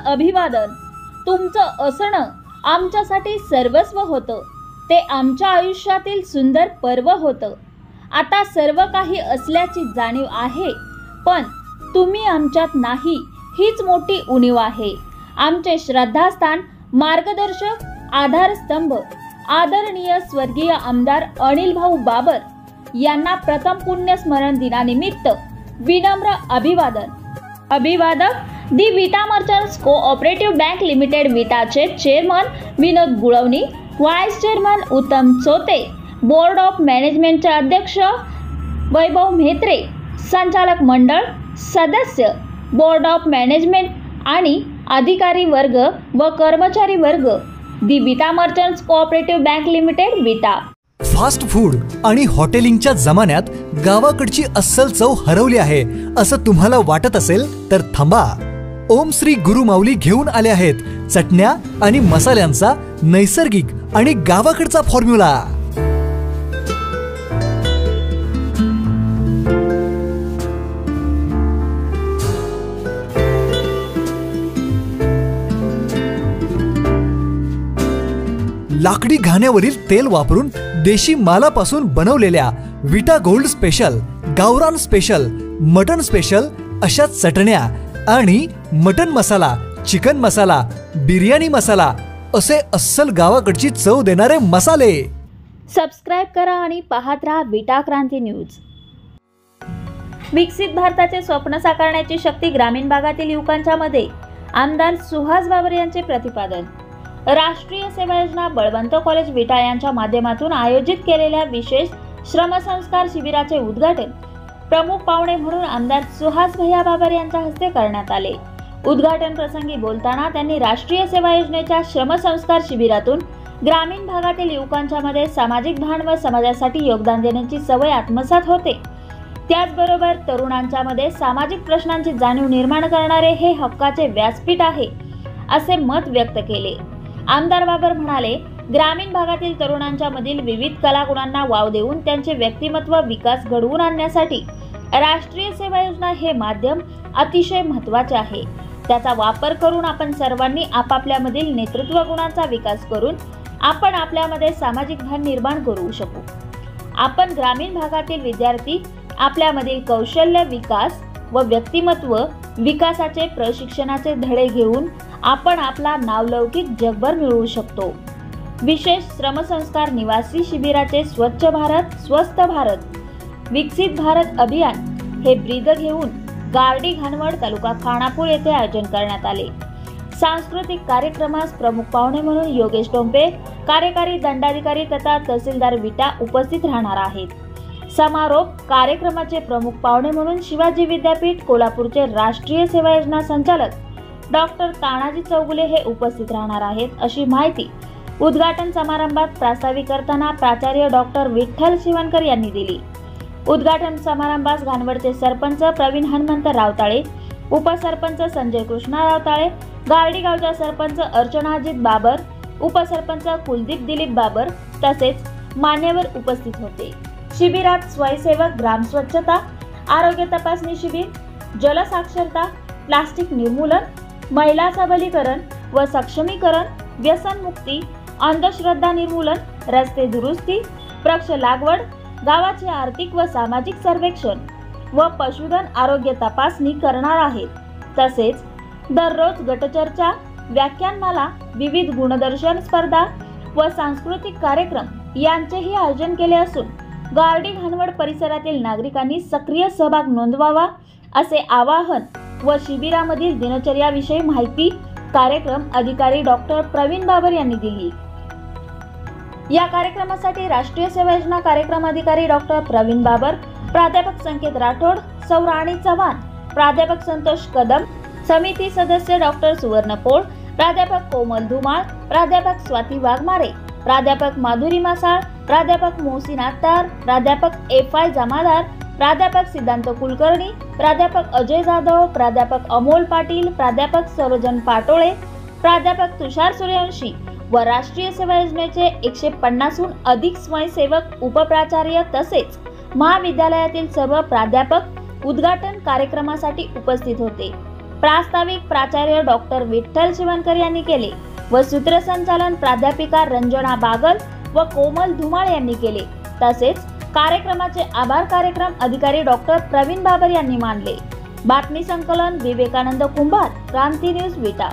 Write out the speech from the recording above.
अभिवादन. तुमचं असणं आमच्यासाठी सर्वस्व होतं. ते आमच्या आयुष्यातील सुंदर पर्व होतं. आता सर्व काही असल्याची जाणीव आहे, पण तुम्ही आमच्यात नाही हीच मोठी उणीव आहे. आमचे श्रद्धास्थान, मार्गदर्शक, आधारस्तंभ आदरणीय स्वर्गीय आमदार अनिल भाऊ बाबर यांना प्रथम पुण्यस्मरण दिनानिमित्त विनम्र अभिवादन. अभिवादक the Vita merchants cooperative bank limited विटाचे chairman Vinod Gulvani, vice chairman Uttam Chote, board of मॅनेजमेंटचे अध्यक्ष वैभव म्हेत्रे, संचालक मंडळ सदस्य, बोर्ड ऑफ मॅनेजमेंट आणि अधिकारी वर्ग व कर्मचारी वर्ग, दी Vita merchants cooperative bank limited विटा. फास्ट फूड आणि हॉटेलिंगच्या जमान्यात गावाकडची अस्सल चव हरवली आहे असं तुम्हाला वाटत असेल तर थांबा. ओम श्री गुरु माऊली घेऊन आले आहेत चटण्या आणि मसाल्यांचा नैसर्गिक आणि गावाकडचा फॉर्म्युला. लाकडी घाण्यावरील तेल वापरून देशी मालापासून बनवलेल्या विटा गोल्ड स्पेशल, गावरान स्पेशल, मटन स्पेशल अशा चटण्या आणि मटन मसाला, चिकन मसाला, बिर्याणी मसाला असे अस्सल गावाकडची चव देणारे मसाले. सबस्क्राइब करा आणि पाहत राहा विटा क्रांती न्यूज. विकसित भारताचे स्वप्न साकारण्याची शक्ती ग्रामीण भागातील युवकांच्या मध्ये, आमदार सुहास बाबर यांचे प्रतिपादन. राष्ट्रीय सेवा योजना बळवंत कॉलेज विटा यांच्या माध्यमातून आयोजित केलेल्या विशेष श्रमसंस्कार शिबिराचे उद्घाटन प्रमुख पाहुणे म्हणून आमदार सुहास भैया बाबर यांच्या हस्ते करण्यात आले. उद्घाटन प्रसंगी बोलताना त्यांनी राष्ट्रीय सेवा योजनेच्या श्रमसंस्कार शिबिरातून ग्रामीण भागातील युवकांच्या मध्ये सामाजिक भान व समाजासाठी योगदान देण्याची सवय आत्मसात होते. त्याचबरोबर तरुणांच्या मध्ये सामाजिक प्रश्नांची जाणीव निर्माण करणारे हे हक्काचे व्यासपीठ आहे असे मत व्यक्त केले. आमदार बाबर म्हणाले, ग्रामीण भागातील तरुणांच्या मधील विविध कलागुणांना वाव देऊन त्यांचे व्यक्तिमत्व विकास घडवून आणण्यासाठी राष्ट्रीय सेवा योजना हे माध्यम अतिशय महत्त्वाचे आहे. त्याचा वापर करून आपण सर्वांनी आपापल्यामधील नेतृत्व गुणांचा विकास करून आपण आपल्यामध्ये सामाजिक भान निर्माण करू शकू. आपण ग्रामीण भागातील विद्यार्थी आपल्यामधील कौशल्य विकास व व्यक्तिमत्व विकासाचे प्रशिक्षणाचे धडे घेऊन आपण आपला नावलौकिक जगभर मिळवू शकतो. विशेष श्रमसंस्कार निवासी शिबिराचे स्वच्छ भारत, स्वस्थ भारत, विकसित भारत अभियान हे ब्रीद घेऊन गारडी घाणवड तालुका खानापूर येथे आयोजन करण्यात आले. सांस्कृतिक कार्यक्रमास प्रमुख पाहुणे म्हणून योगेश टोंपे, कार्यकारी दंडाधिकारी तथा तहसीलदार विटा उपस्थित राहणार आहेत. समारोप कार्यक्रमाचे प्रमुख पाहुणे म्हणून शिवाजी विद्यापीठ कोल्हापूरचे राष्ट्रीय सेवा योजना संचालक डॉक्टर तानाजी चौगुले हे उपस्थित राहणार आहेत अशी माहिती उद्घाटन समारंभात प्रास्ताविक करताना प्राचार्य डॉक्टर विठ्ठल शिवणकर यांनी दिली. उद्घाटन समारंभास घाणवडचे सरपंच प्रवीण हनुमंत रावताळे, उपसरपंच संजय कृष्णा रावताळे, गारडी गावच्या सरपंच अर्चना अजित बाबर, उपसरपंच कुलदीप दिलीप बाबर तसेच मान्यवर उपस्थित होते. शिबिरात स्वयंसेवक, ग्राम स्वच्छता, आरोग्य तपासणी शिबिर, जलसाक्षरता, प्लास्टिक निर्मूलन, महिला सबलीकरण व सक्षमीकरण, व्यसनमुक्ती, अंधश्रद्धा निर्मूलन, रस्ते दुरुस्ती, वृक्ष लागवड, गावाचे आर्थिक व सामाजिक सर्वेक्षण व पशुधन आरोग्य तपासणी करणार आहेत. तसेच दररोज गटचर्चा, व्याख्यानमाला, विविध गुणदर्शन स्पर्धा व सांस्कृतिक कार्यक्रम यांचेही आयोजन केले असून गारडी घाणवड परिसरातील नागरिकांनी सक्रिय सहभाग नोंदवावा असे आवाहन व शिबिरामधील दिनचर्याविषयी माहिती कार्यक्रम अधिकारी डॉक्टर प्रवीण बाबर यांनी दिली. या कार्यक्रमासाठी राष्ट्रीय सेवा योजना कार्यक्रम अधिकारी डॉक्टर प्रवीण बाबर, प्राध्यापक संकेत राठोड, सौ राणी चव्हाण, प्राध्यापक संतोष कदम, समिती सदस्य डॉक्टर सुवर्ण पोळ, प्राध्यापक कोमल धुमाळ, प्राध्यापक स्वाती वाघमारे, प्राध्यापक माधुरी मासाळ, प्राध्यापक मोहसिन अत्तार, प्राध्यापक एफ.आय. जमादार, प्राध्यापक सिद्धांत कुलकर्णी, प्राध्यापक अजय जाधव, प्राध्यापक अमोल पाटील, प्राध्यापक सरोजन पाटोळे, प्राध्यापक तुषार सूर्यवंशी व राष्ट्रीय सेवा योजनेचे 150हून अधिक स्वयंसेवक, उपप्राचार्य तसेच महाविद्यालयातील सर्व प्राध्यापक उद्घाटन कार्यक्रमासाठी उपस्थित होते. प्रास्ताविक प्राचार्य डॉक्टर विठ्ठल शिवणकर यांनी केले व सूत्रसंचालन प्राध्यापिका रंजना बागल व कोमल धुमाळ यांनी केले। तसेच कार्यक्रमाचे आभार कार्यक्रम अधिकारी डॉक्टर प्रवीण बाबर यांनी मानले। बातमी संकलन विवेकानंद कुंभार, क्रांती न्यूज विटा।